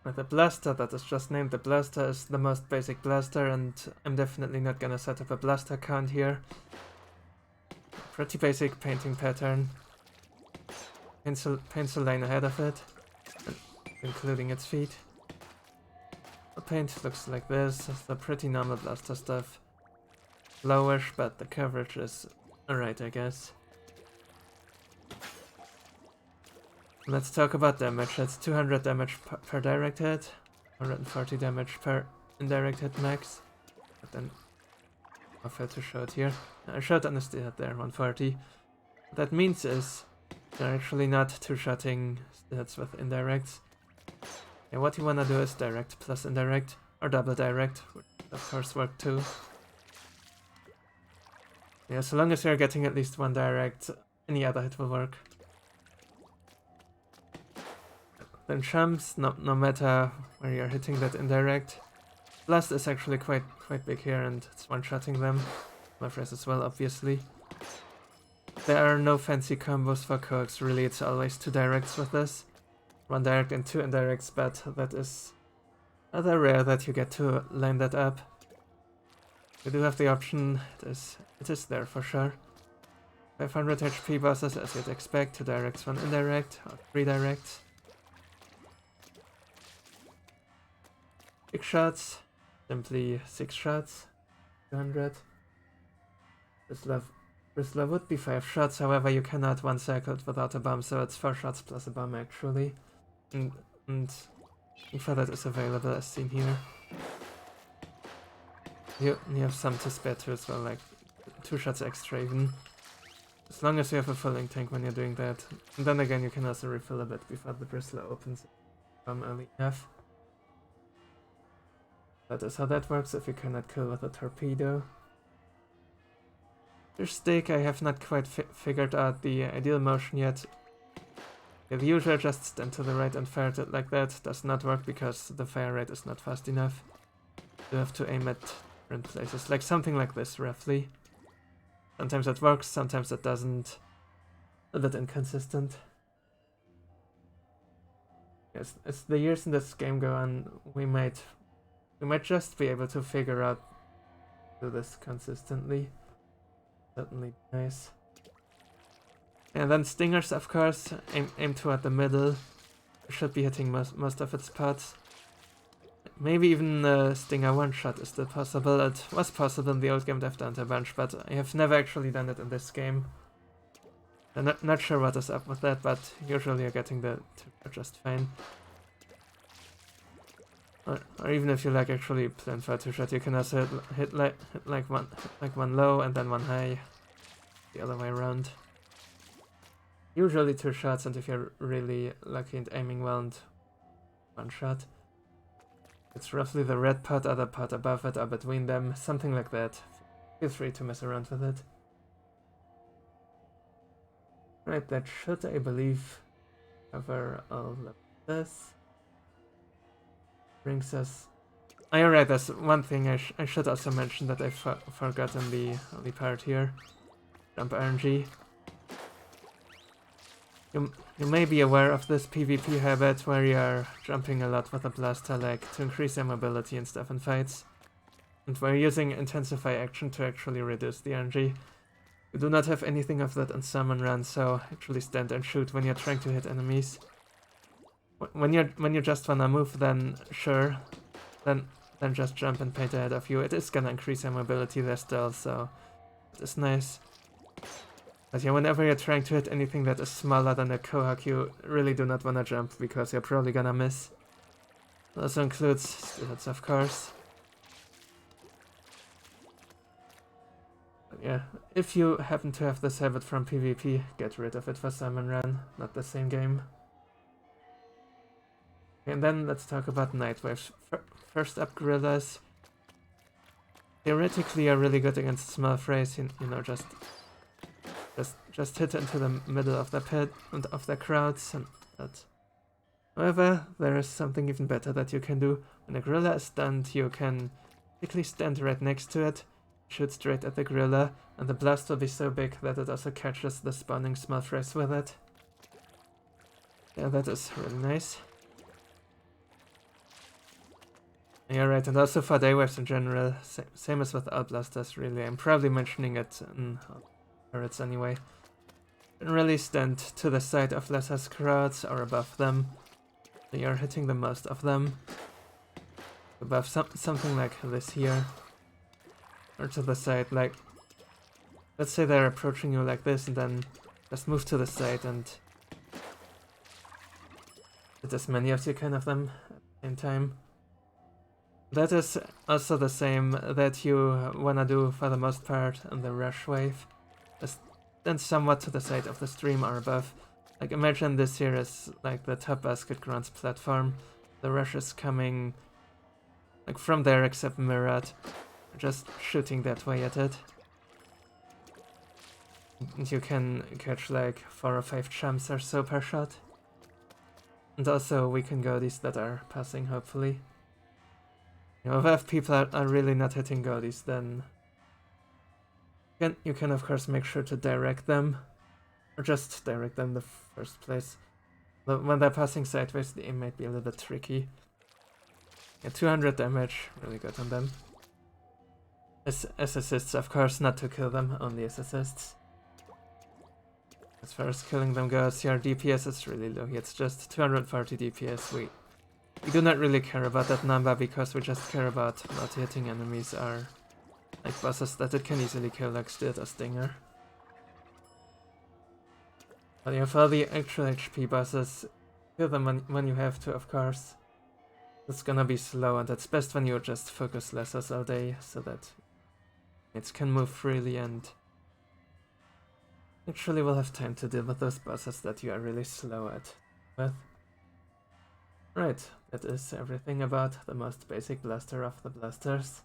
With the blaster that is just named, the blaster is the most basic blaster, and I'm definitely not gonna set up a blaster count here. Pretty basic painting pattern. Pencil line ahead of it, including its feet. The paint looks like this. It's the pretty normal blaster stuff. Lowish, but the coverage is alright, I guess. Let's talk about damage. That's 200 damage per direct hit, 140 damage per indirect hit max. But then I'll fail to show it here. I showed on the steel hit there, 140. What that means is they're actually not two-shotting hits with indirects. Yeah, what you wanna do is direct plus indirect, or double direct, which of course work too. Yeah, so long as you're getting at least one direct, any other hit will work. Then jumps, no matter where you're hitting that indirect. Blast is actually quite big here, and it's one-shotting them. My phrase as well, obviously. There are no fancy combos for coax, really, it's always two directs with this. One direct and two indirects, but that is rather rare that you get to line that up. You do have the option, it is there for sure. 500 HP bosses as you'd expect, 2 directs, 1 indirect, or 3 directs. Big shots, simply 6 shots, 200. Bristler would be 5 shots, however you cannot one cycle it without a bomb, so it's 4 shots plus a bomb actually. And for that is available as seen here. You have some to spare too as well, like 2 shots extra even. As long as you have a filling tank when you're doing that. And then again you can also refill a bit before the Bristler opens early enough. That is how that works if you cannot kill with a torpedo. Your stick, I have not quite figured out the ideal motion yet. The usual just stand to the right and fire it like that does not work because the fire rate is not fast enough. You have to aim at different places, like something like this roughly. Sometimes it works, sometimes it doesn't. A bit inconsistent. Yes, as the years in this game go on, we might just be able to figure out do this consistently. Certainly nice. And then stingers, of course, aim toward the middle. You should be hitting most of its spots. Maybe even stinger one shot is still possible. It was possible in the old game, I've done it a bunch, but I have never actually done it in this game. I'm not sure what is up with that, but usually you're getting the two just fine. Or even if you like actually plan for a 2-shot, you can also hit one low and then one high, the other way around. Usually 2 shots, and if you're really lucky and aiming well, and 1 shot. It's roughly the red part, other part above it or between them, something like that. Feel free to mess around with it. Right, that should, I believe, cover all of this. Brings us... Oh, alright, there's one thing I should also mention that I forgot in the early part here. Jump RNG. You may be aware of this PvP habit where you are jumping a lot with a blaster leg to increase your mobility and stuff in fights. And we're using Intensify action to actually reduce the RNG. You do not have anything of that in Salmon Run, so actually stand and shoot when you're trying to hit enemies. When you just wanna move, then sure, then just jump and paint ahead of you. It is gonna increase your mobility there still, so it is nice. But yeah, whenever you're trying to hit anything that is smaller than a Quahog, you really do not wanna jump because you're probably gonna miss. It also includes steel hits, of course. But yeah, if you happen to have this habit from PvP, get rid of it for Salmon Run, not the same game. And then let's talk about Night Waves. First up, Gorillas. Theoretically are really good against small frays, you know, just hit into the middle of the pit and of the crowds and that. However, there is something even better that you can do. When a gorilla is stunned, you can quickly stand right next to it, shoot straight at the gorilla, and the blast will be so big that it also catches the spawning small frays with it. Yeah, that is really nice. Yeah, right, and also for day waves in general, same as with all blasters really. I'm probably mentioning it in turrets anyway. Don't really stand to the side of lesser crowds or above them. So you're hitting the most of them. Above something like this here. Or to the side, like... Let's say they're approaching you like this, and then just move to the side and hit as many as you can of them at the same time. That is also the same that you wanna do for the most part in the rush wave. Just stand somewhat to the side of the stream or above. Like imagine this here is like the top basket grounds platform. The rush is coming like from there except mirrored. Just shooting that way at it. And you can catch like 4 or 5 jumps or so per shot. And also we can goalies that are passing hopefully. You know, if people are really not hitting goalies, then you can of course make sure to direct them. Or just direct them in the first place. But when they're passing sideways, the aim might be a little bit tricky. Yeah, 200 damage, really good on them. As assists, of course, not to kill them, only as assists. As far as killing them goes, your DPS is really low. It's just 240 DPS. We do not really care about that number because we just care about not hitting enemies or like bosses that it can easily kill, like Stilt or Stinger. But yeah, for the actual HP bosses, kill them when you have to, of course. It's gonna be slow, and it's best when you just focus lessers all day, so that it can move freely and actually will have time to deal with those bosses that you are really slow at with. Right, that is everything about the most basic blaster of the blasters.